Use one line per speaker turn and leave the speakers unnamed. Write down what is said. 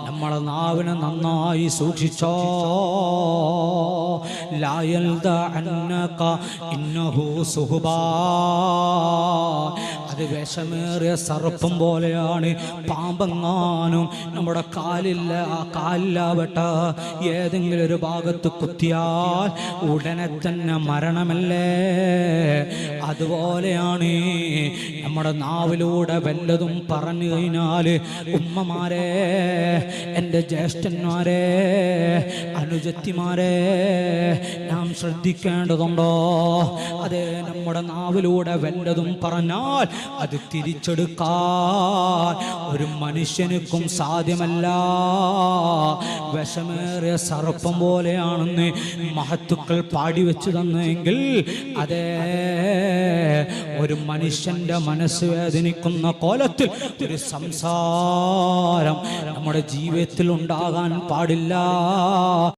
നമ്മളെ നാവിനെ നന്നായി സൂക്ഷിച്ചോ. ലാ യൽദഅന്നക ഇന്നഹു സുഹ്ബാ, അത് വിഷമേറിയ സർപ്പം പോലെയാണ്. പാമ്പെങ്ങാനും നമ്മുടെ കാലിലാവട്ട ഏതെങ്കിലും ഒരു ഭാഗത്ത് കുത്തിയാൽ ഉടനെ തന്നെ മരണമല്ലേ. അതുപോലെയാണ് നമ്മുടെ നാവിലൂടെ വല്ലതും പറഞ്ഞു കഴിഞ്ഞാൽ, ഉമ്മമാരെ, എൻ്റെ ജ്യേഷ്ഠന്മാരെ, അനുജത്തിമാരെ, നാം ശ്രദ്ധിക്കേണ്ടതുണ്ടോ? അതെ, നമ്മുടെ നാവിലൂടെ വല്ലതും പറഞ്ഞാൽ അത് തിരിച്ചെടുക്കാൻ ഒരു മനുഷ്യനുക്കും സാധ്യമല്ല. വിഷമേറിയ സർപ്പം പോലെയാണെന്ന് മഹത്തുക്കൾ പാടി വെച്ചു തന്നെങ്കിൽ, അതേ, ഒരു മനുഷ്യന്റെ മനസ്സ് വേദനിക്കുന്ന കോലത്തിൽ ഒരു സംസാരം നമ്മുടെ ജീവിതത്തിൽ ഉണ്ടാകാൻ പാടില്ല.